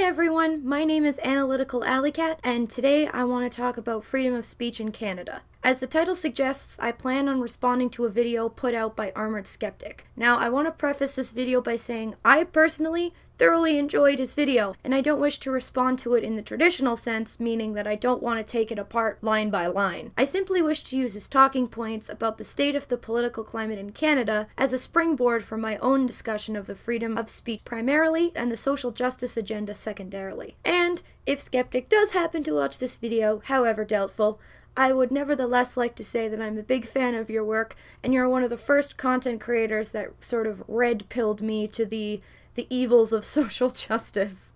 Hi everyone, my name is Analytical Alley Cat, and today I want to talk about freedom of speech in Canada. As the title suggests, I plan on responding to a video put out by Armored Skeptic. Now, I want to preface this video by saying I personally thoroughly enjoyed his video, and I don't wish to respond to it in the traditional sense, meaning that I don't want to take it apart line by line. I simply wish to use his talking points about the state of the political climate in Canada as a springboard for my own discussion of the freedom of speech primarily and the social justice agenda secondarily. And if Skeptic does happen to watch this video, however doubtful, I would nevertheless like to say that I'm a big fan of your work, and you're one of the first content creators that sort of red-pilled me to the evils of social justice.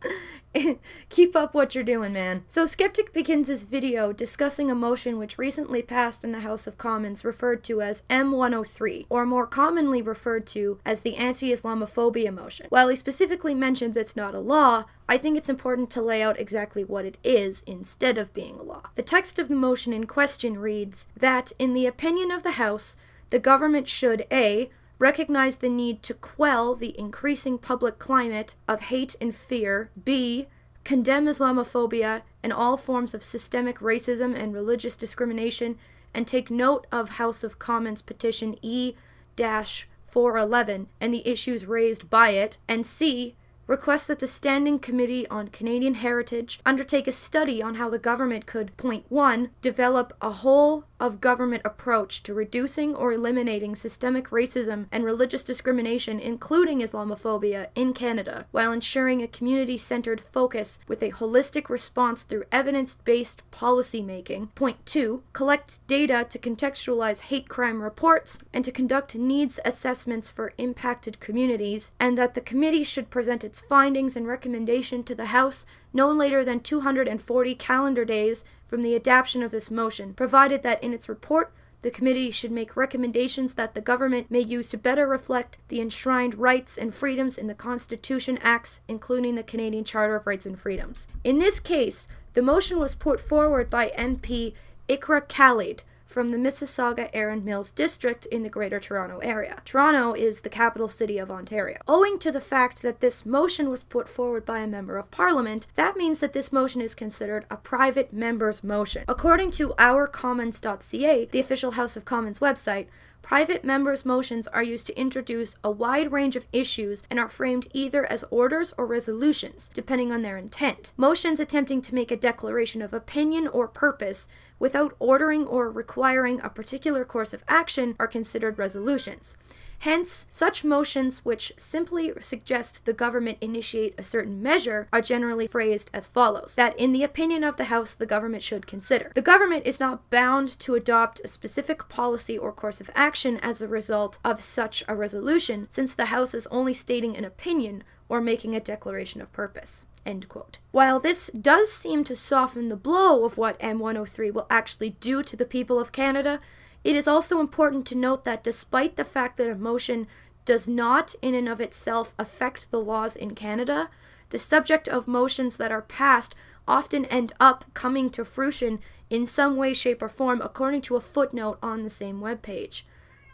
Keep up what you're doing, man. So Skeptic begins his video discussing a motion which recently passed in the House of Commons referred to as M103, or more commonly referred to as the anti-Islamophobia motion. While he specifically mentions it's not a law, I think it's important to lay out exactly what it is instead of being a law. The text of the motion in question reads that, in the opinion of the House, the government should A. recognize the need to quell the increasing public climate of hate and fear, B. condemn Islamophobia and all forms of systemic racism and religious discrimination, and take note of House of Commons petition E-411 and the issues raised by it, and C. request that the Standing Committee on Canadian Heritage undertake a study on how the government could, point 1, develop a whole-of-government approach to reducing or eliminating systemic racism and religious discrimination, including Islamophobia, in Canada, while ensuring a community-centered focus with a holistic response through evidence-based policy-making. Point 2, collect data to contextualize hate crime reports and to conduct needs assessments for impacted communities, and that the committee should present its findings and recommendation to the House no later than 240 calendar days from the adoption of this motion, provided that in its report the committee should make recommendations that the government may use to better reflect the enshrined rights and freedoms in the Constitution Acts, including the Canadian Charter of Rights and Freedoms. In this case, the motion was put forward by MP Ikra Khalid from the Mississauga-Erin Mills district in the Greater Toronto Area. Toronto is the capital city of Ontario. Owing to the fact that this motion was put forward by a member of Parliament, that means that this motion is considered a private member's motion. According to ourcommons.ca, the official House of Commons website, private members' motions are used to introduce a wide range of issues and are framed either as orders or resolutions, depending on their intent. Motions attempting to make a declaration of opinion or purpose without ordering or requiring a particular course of action are considered resolutions. Hence, such motions which simply suggest the government initiate a certain measure are generally phrased as follows: that in the opinion of the House, the government should consider. The government is not bound to adopt a specific policy or course of action as a result of such a resolution, since the House is only stating an opinion or making a declaration of purpose. End quote. While this does seem to soften the blow of what M103 will actually do to the people of Canada, it is also important to note that despite the fact that a motion does not in and of itself affect the laws in Canada, the subject of motions that are passed often end up coming to fruition in some way, shape, or form, according to a footnote on the same webpage.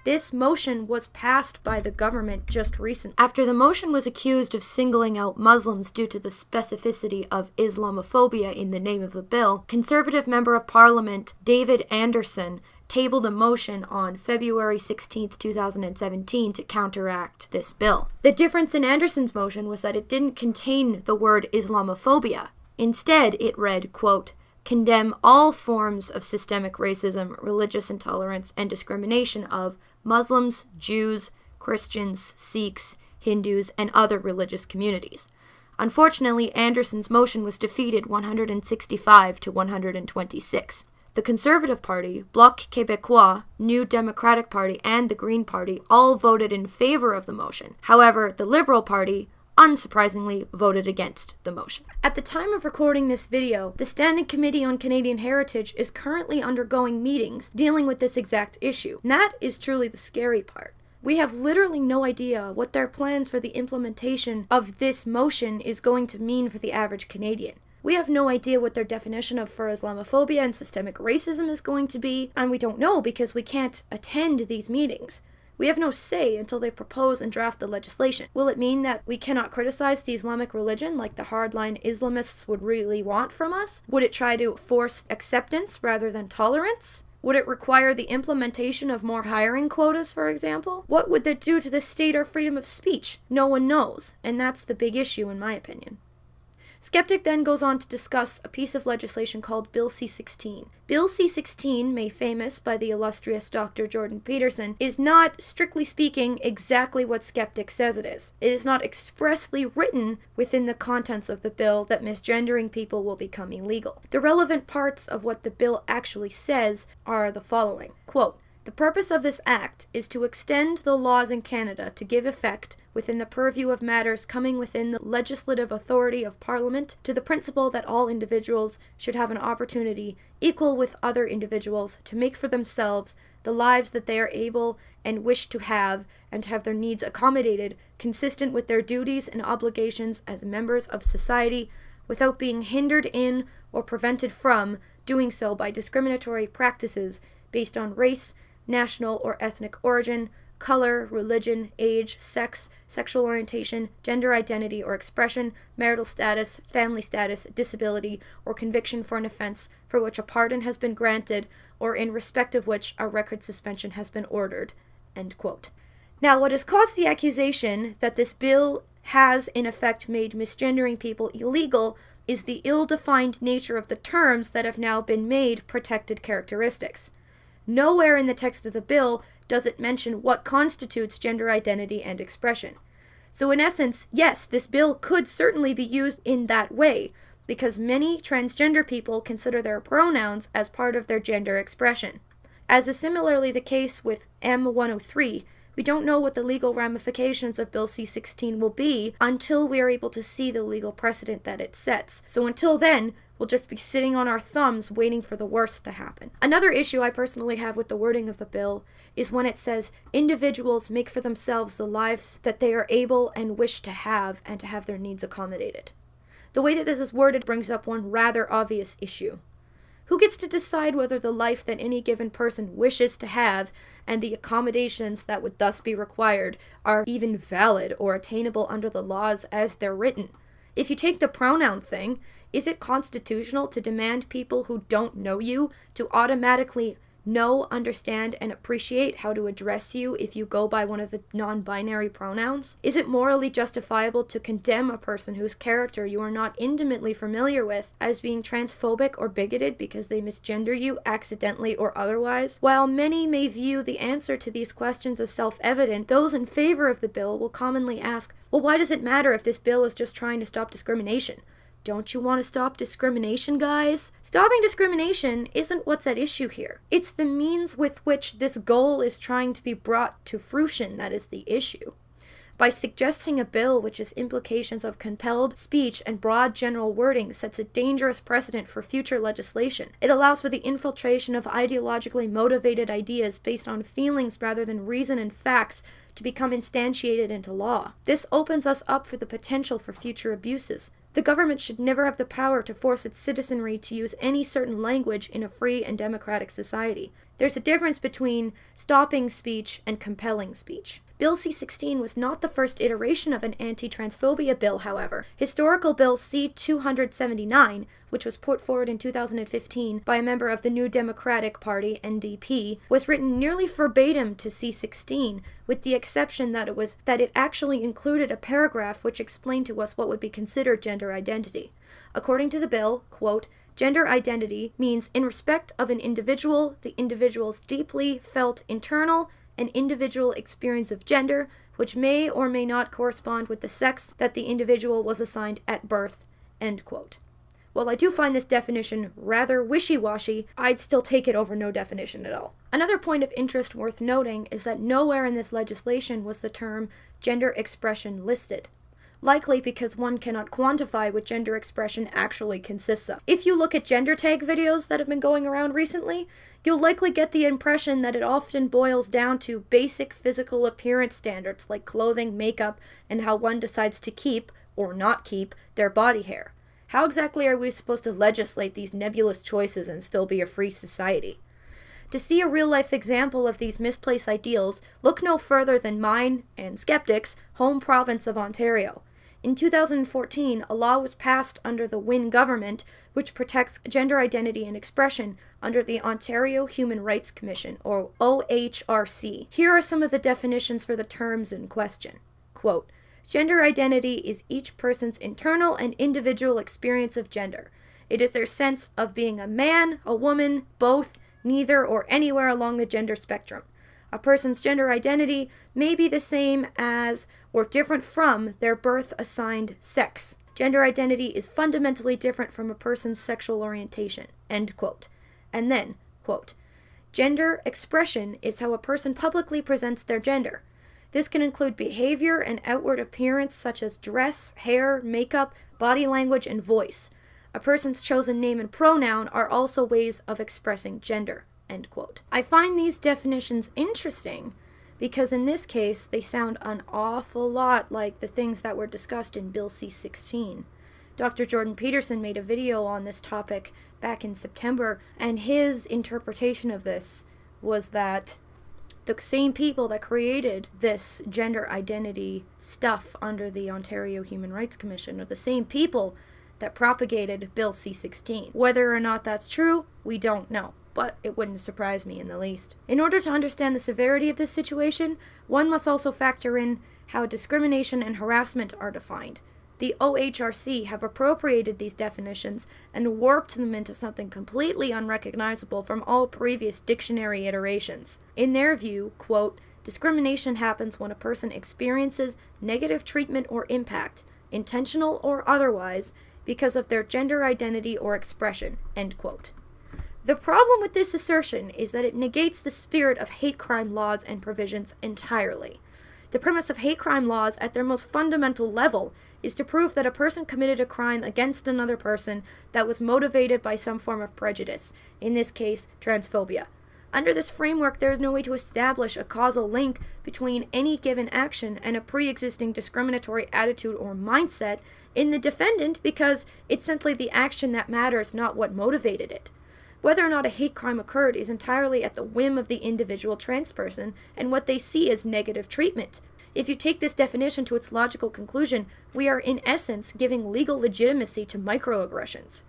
This motion was passed by the government just recently. After the motion was accused of singling out Muslims due to the specificity of Islamophobia in the name of the bill, Conservative Member of Parliament David Anderson tabled a motion on February 16, 2017 to counteract this bill. The difference in Anderson's motion was that it didn't contain the word Islamophobia. Instead, it read, quote, condemn all forms of systemic racism, religious intolerance, and discrimination of Muslims, Jews, Christians, Sikhs, Hindus, and other religious communities. Unfortunately, Anderson's motion was defeated 165 to 126. The Conservative Party, Bloc Québécois, New Democratic Party, and the Green Party all voted in favor of the motion. However, the Liberal Party, unsurprisingly, voted against the motion. At the time of recording this video, the Standing Committee on Canadian Heritage is currently undergoing meetings dealing with this exact issue. And that is truly the scary part. We have literally no idea what their plans for the implementation of this motion is going to mean for the average Canadian. We have no idea what their definition of for Islamophobia and systemic racism is going to be, and we don't know because we can't attend these meetings. We have no say until they propose and draft the legislation. Will it mean that we cannot criticize the Islamic religion like the hardline Islamists would really want from us? Would it try to force acceptance rather than tolerance? Would it require the implementation of more hiring quotas, for example? What would that do to the state or freedom of speech? No one knows, and that's the big issue in my opinion. Skeptic then goes on to discuss a piece of legislation called Bill C-16. Bill C-16, made famous by the illustrious Dr. Jordan Peterson, is not, strictly speaking, exactly what Skeptic says it is. It is not expressly written within the contents of the bill that misgendering people will become illegal. The relevant parts of what the bill actually says are the following. Quote, "The purpose of this act is to extend the laws in Canada to give effect, within the purview of matters coming within the legislative authority of Parliament, to the principle that all individuals should have an opportunity, equal with other individuals, to make for themselves the lives that they are able and wish to have, and to have their needs accommodated, consistent with their duties and obligations as members of society, without being hindered in or prevented from doing so by discriminatory practices based on race, national or ethnic origin, color, religion, age, sex, sexual orientation, gender identity or expression, marital status, family status, disability, or conviction for an offense for which a pardon has been granted or in respect of which a record suspension has been ordered." End quote. Now, what has caused the accusation that this bill has in effect made misgendering people illegal is the ill-defined nature of the terms that have now been made protected characteristics. Nowhere in the text of the bill does it mention what constitutes gender identity and expression. So in essence, yes, this bill could certainly be used in that way, because many transgender people consider their pronouns as part of their gender expression. As is similarly the case with M103, we don't know what the legal ramifications of Bill C-16 will be until we are able to see the legal precedent that it sets. So until then, we'll just be sitting on our thumbs waiting for the worst to happen. Another issue I personally have with the wording of the bill is when it says individuals make for themselves the lives that they are able and wish to have and to have their needs accommodated. The way that this is worded brings up one rather obvious issue. Who gets to decide whether the life that any given person wishes to have and the accommodations that would thus be required are even valid or attainable under the laws as they're written? If you take the pronoun thing, is it constitutional to demand people who don't know you to automatically know, understand, and appreciate how to address you if you go by one of the non-binary pronouns? Is it morally justifiable to condemn a person whose character you are not intimately familiar with as being transphobic or bigoted because they misgender you accidentally or otherwise? While many may view the answer to these questions as self-evident, those in favor of the bill will commonly ask, well, why does it matter if this bill is just trying to stop discrimination? Don't you want to stop discrimination, guys? Stopping discrimination isn't what's at issue here. It's the means with which this goal is trying to be brought to fruition that is the issue. By suggesting a bill which has implications of compelled speech and broad general wording sets a dangerous precedent for future legislation. It allows for the infiltration of ideologically motivated ideas based on feelings rather than reason and facts to become instantiated into law. This opens us up for the potential for future abuses. The government should never have the power to force its citizenry to use any certain language in a free and democratic society. There's a difference between stopping speech and compelling speech. Bill C-16 was not the first iteration of an anti-transphobia bill, however. Historical Bill C-279, which was put forward in 2015 by a member of the New Democratic Party, NDP, was written nearly verbatim to C-16, with the exception that it actually included a paragraph which explained to us what would be considered gender identity. According to the bill, quote, "Gender identity means in respect of an individual, the individual's deeply felt internal and individual experience of gender, which may or may not correspond with the sex that the individual was assigned at birth." End quote. While I do find this definition rather wishy-washy, I'd still take it over no definition at all. Another point of interest worth noting is that nowhere in this legislation was the term gender expression listed. Likely because one cannot quantify what gender expression actually consists of. If you look at gender tag videos that have been going around recently, you'll likely get the impression that it often boils down to basic physical appearance standards like clothing, makeup, and how one decides to keep, or not keep, their body hair. How exactly are we supposed to legislate these nebulous choices and still be a free society? To see a real-life example of these misplaced ideals, look no further than mine and Skeptic's home province of Ontario. In 2014, a law was passed under the Wynne government which protects gender identity and expression under the Ontario Human Rights Commission, or OHRC. Here are some of the definitions for the terms in question. Quote, gender identity is each person's internal and individual experience of gender. It is their sense of being a man, a woman, both, neither, or anywhere along the gender spectrum. A person's gender identity may be the same as or different from their birth-assigned sex. Gender identity is fundamentally different from a person's sexual orientation. End quote. And then, quote, gender expression is how a person publicly presents their gender. This can include behavior and outward appearance such as dress, hair, makeup, body language, and voice. A person's chosen name and pronoun are also ways of expressing gender. End quote. I find these definitions interesting because in this case they sound an awful lot like the things that were discussed in Bill C-16. Dr. Jordan Peterson made a video on this topic back in September, and his interpretation of this was that the same people that created this gender identity stuff under the Ontario Human Rights Commission are the same people that propagated Bill C-16. Whether or not that's true, we don't know, but it wouldn't surprise me in the least. In order to understand the severity of this situation, one must also factor in how discrimination and harassment are defined. The OHRC have appropriated these definitions and warped them into something completely unrecognizable from all previous dictionary iterations. In their view, quote, discrimination happens when a person experiences negative treatment or impact, intentional or otherwise, because of their gender identity or expression, end quote. The problem with this assertion is that it negates the spirit of hate crime laws and provisions entirely. The premise of hate crime laws at their most fundamental level is to prove that a person committed a crime against another person that was motivated by some form of prejudice, in this case, transphobia. Under this framework, there is no way to establish a causal link between any given action and a pre-existing discriminatory attitude or mindset in the defendant because it's simply the action that matters, not what motivated it. Whether or not a hate crime occurred is entirely at the whim of the individual trans person and what they see as negative treatment. If you take this definition to its logical conclusion, we are in essence giving legal legitimacy to microaggressions.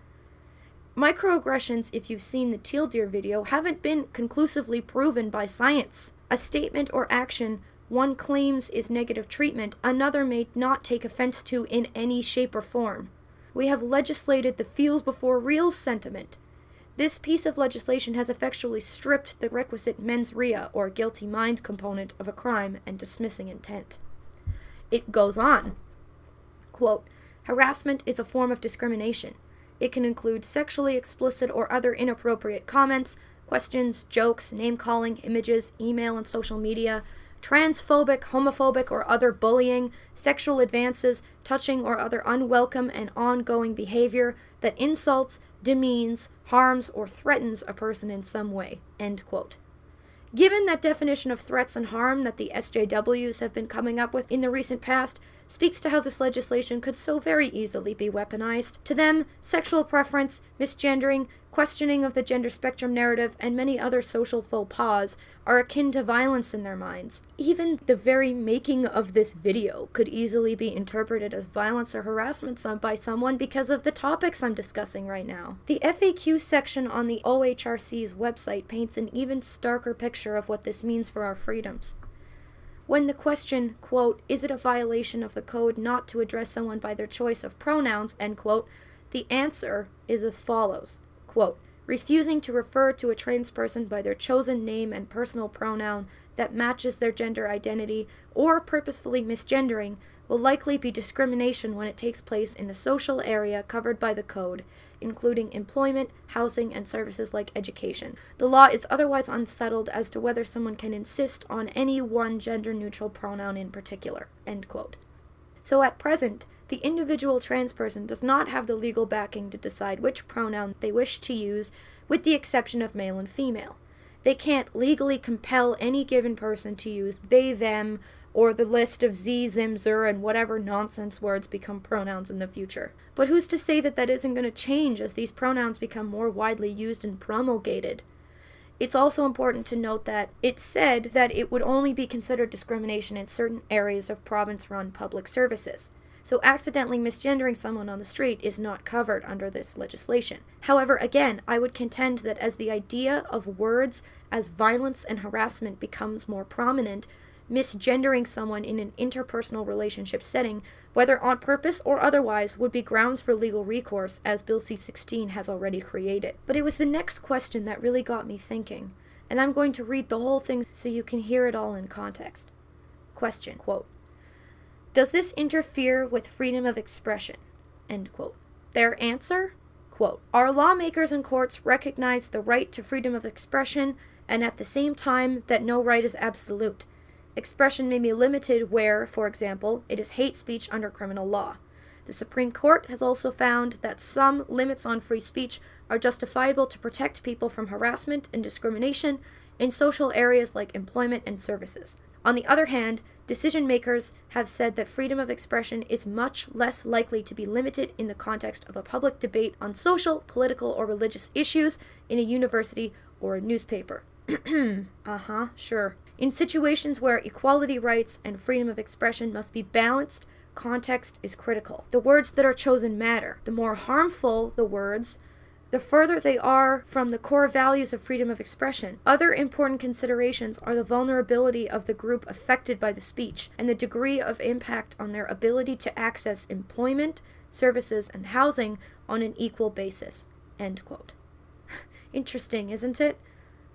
Microaggressions, if you've seen the teal deer video, haven't been conclusively proven by science. A statement or action one claims is negative treatment, another may not take offense to in any shape or form. We have legislated the feels before reals sentiment. This piece of legislation has effectually stripped the requisite mens rea, or guilty mind component of a crime, and dismissing intent. It goes on. Quote, harassment is a form of discrimination. It can include sexually explicit or other inappropriate comments, questions, jokes, name-calling, images, email and social media, transphobic, homophobic, or other bullying, sexual advances, touching or other unwelcome and ongoing behavior that insults, demeans, harms, or threatens a person in some way. End quote. Given that definition of threats and harm that the SJWs have been coming up with in the recent past speaks to how this legislation could so very easily be weaponized. To them, sexual preference, misgendering, questioning of the gender spectrum narrative, and many other social faux pas are akin to violence in their minds. Even the very making of this video could easily be interpreted as violence or harassment by someone because of the topics I'm discussing right now. The FAQ section on the OHRC's website paints an even starker picture of what this means for our freedoms. When the question, quote, is it a violation of the code not to address someone by their choice of pronouns, end quote, the answer is as follows, quote, refusing to refer to a trans person by their chosen name and personal pronoun that matches their gender identity or purposefully misgendering will likely be discrimination when it takes place in a social area covered by the code, including employment, housing, and services like education. The law is otherwise unsettled as to whether someone can insist on any one gender-neutral pronoun in particular, end quote. So at present, the individual trans person does not have the legal backing to decide which pronoun they wish to use, with the exception of male and female. They can't legally compel any given person to use they, them, or the list of z, zim, zur, and whatever nonsense words become pronouns in the future. But who's to say that that isn't going to change as these pronouns become more widely used and promulgated? It's also important to note that it said that it would only be considered discrimination in certain areas of province-run public services. So accidentally misgendering someone on the street is not covered under this legislation. However, again, I would contend that as the idea of words as violence and harassment becomes more prominent, misgendering someone in an interpersonal relationship setting, whether on purpose or otherwise, would be grounds for legal recourse, as Bill C-16 has already created. But it was the next question that really got me thinking, and I'm going to read the whole thing so you can hear it all in context. Question, quote, "Does this interfere with freedom of expression?" End quote. Their answer, quote, "Our lawmakers and courts recognize the right to freedom of expression, and at the same time that no right is absolute. Expression may be limited where, for example, it is hate speech under criminal law. The Supreme Court has also found that some limits on free speech are justifiable to protect people from harassment and discrimination in social areas like employment and services. On the other hand, decision makers have said that freedom of expression is much less likely to be limited in the context of a public debate on social, political, or religious issues in a university or a newspaper." Sure. "In situations where equality rights and freedom of expression must be balanced, context is critical. The words that are chosen matter. The more harmful the words, the further they are from the core values of freedom of expression. Other important considerations are the vulnerability of the group affected by the speech and the degree of impact on their ability to access employment, services, and housing on an equal basis." End quote. Interesting, isn't it?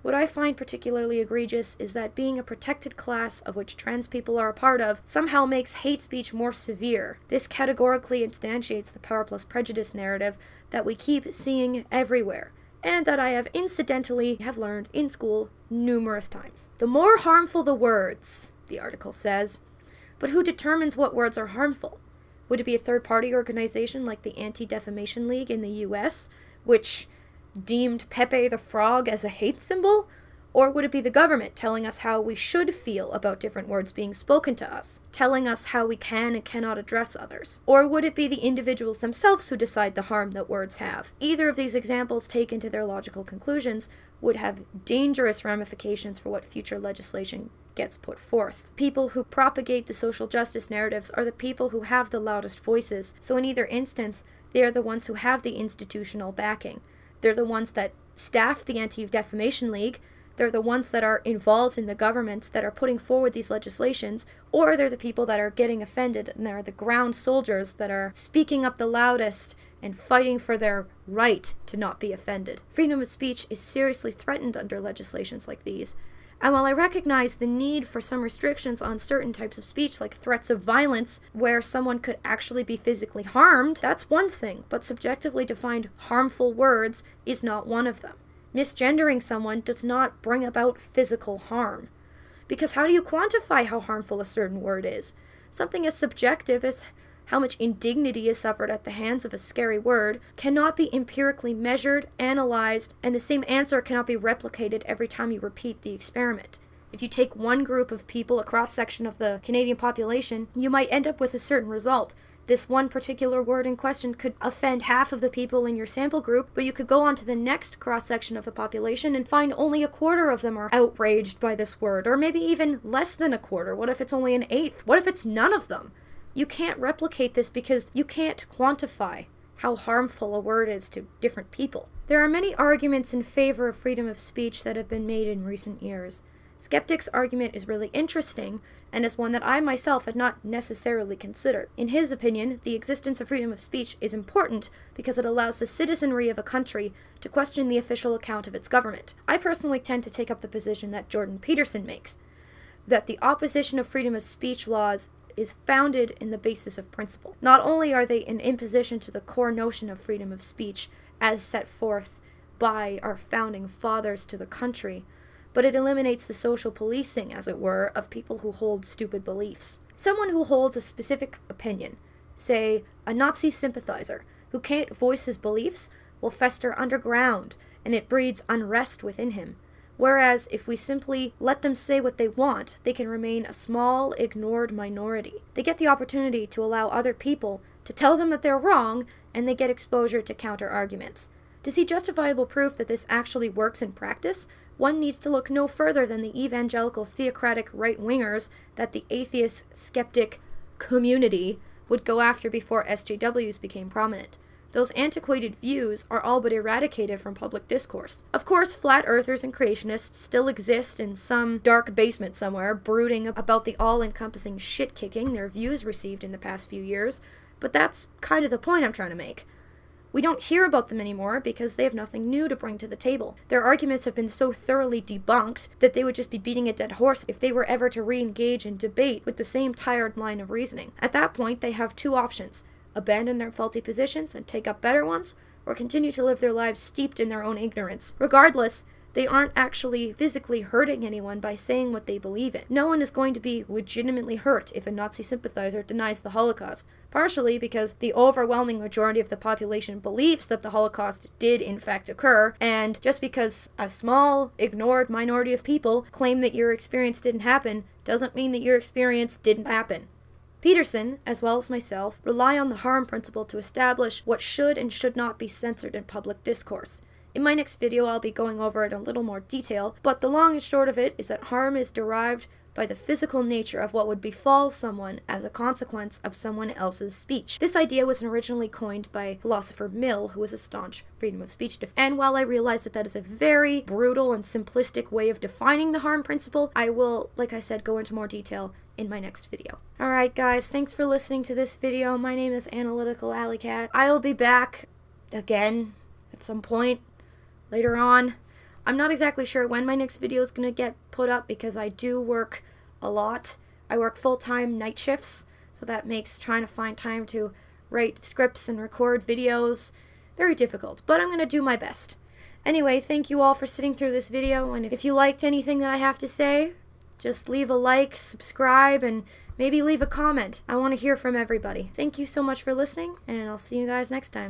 What I find particularly egregious is that being a protected class of which trans people are a part of somehow makes hate speech more severe. This categorically instantiates the power plus prejudice narrative that we keep seeing everywhere, and that I have incidentally learned in school numerous times. "The more harmful the words," the article says, but who determines what words are harmful? Would it be a third-party organization like the Anti-Defamation League in the US, which deemed Pepe the Frog as a hate symbol? Or would it be the government telling us how we should feel about different words being spoken to us, telling us how we can and cannot address others? Or would it be the individuals themselves who decide the harm that words have? Either of these examples, taken to their logical conclusions, would have dangerous ramifications for what future legislation gets put forth. People who propagate the social justice narratives are the people who have the loudest voices, so in either instance, they are the ones who have the institutional backing. They're the ones that staff the Anti-Defamation League, they're the ones that are involved in the governments that are putting forward these legislations, or they're the people that are getting offended, and they're the ground soldiers that are speaking up the loudest and fighting for their right to not be offended. Freedom of speech is seriously threatened under legislations like these. And while I recognize the need for some restrictions on certain types of speech, like threats of violence, where someone could actually be physically harmed, that's one thing, but subjectively defined harmful words is not one of them. Misgendering someone does not bring about physical harm. Because how do you quantify how harmful a certain word is? Something as subjective as how much indignity is suffered at the hands of a scary word cannot be empirically measured, analyzed, and the same answer cannot be replicated every time you repeat the experiment. If you take one group of people, a cross-section of the Canadian population, you might end up with a certain result. This one particular word in question could offend half of the people in your sample group, but you could go on to the next cross-section of the population and find only a quarter of them are outraged by this word, or maybe even less than a quarter. What if it's only an eighth? What if it's none of them? You can't replicate this because you can't quantify how harmful a word is to different people. There are many arguments in favor of freedom of speech that have been made in recent years. Skeptic's argument is really interesting, and is one that I myself had not necessarily considered. In his opinion, the existence of freedom of speech is important because it allows the citizenry of a country to question the official account of its government. I personally tend to take up the position that Jordan Peterson makes, that the opposition of freedom of speech laws is founded in the basis of principle. Not only are they an imposition to the core notion of freedom of speech as set forth by our founding fathers to the country, but it eliminates the social policing, as it were, of people who hold stupid beliefs. Someone who holds a specific opinion, say a Nazi sympathizer, who can't voice his beliefs, will fester underground, and it breeds unrest within him. Whereas, if we simply let them say what they want, they can remain a small, ignored minority. They get the opportunity to allow other people to tell them that they're wrong, and they get exposure to counter-arguments. To see justifiable proof that this actually works in practice, one needs to look no further than the evangelical theocratic right-wingers that the atheist skeptic community would go after before SJWs became prominent. Those antiquated views are all but eradicated from public discourse. Of course, flat earthers and creationists still exist in some dark basement somewhere, brooding about the all-encompassing shit-kicking their views received in the past few years, but that's kind of the point I'm trying to make. We don't hear about them anymore because they have nothing new to bring to the table. Their arguments have been so thoroughly debunked that they would just be beating a dead horse if they were ever to re-engage in debate with the same tired line of reasoning. At that point, they have two options: abandon their faulty positions and take up better ones, or continue to live their lives steeped in their own ignorance. Regardless, they aren't actually physically hurting anyone by saying what they believe in. No one is going to be legitimately hurt if a Nazi sympathizer denies the Holocaust, partially because the overwhelming majority of the population believes that the Holocaust did in fact occur, and just because a small, ignored minority of people claim that your experience didn't happen, doesn't mean that your experience didn't happen. Peterson, as well as myself, rely on the harm principle to establish what should and should not be censored in public discourse. In my next video, I'll be going over it in a little more detail, but the long and short of it is that harm is derived by the physical nature of what would befall someone as a consequence of someone else's speech. This idea was originally coined by philosopher Mill, who was a staunch freedom of speech defender. And while I realize that that is a very brutal and simplistic way of defining the harm principle, I will, like I said, go into more detail in my next video. Alright guys, thanks for listening to this video. My name is Analytical Alley Cat. I'll be back again at some point later on. I'm not exactly sure when my next video is going to get put up because I do work a lot. I work full-time night shifts, so that makes trying to find time to write scripts and record videos very difficult, but I'm going to do my best. Anyway, thank you all for sitting through this video, and if you liked anything that I have to say, just leave a like, subscribe, and maybe leave a comment. I want to hear from everybody. Thank you so much for listening, and I'll see you guys next time.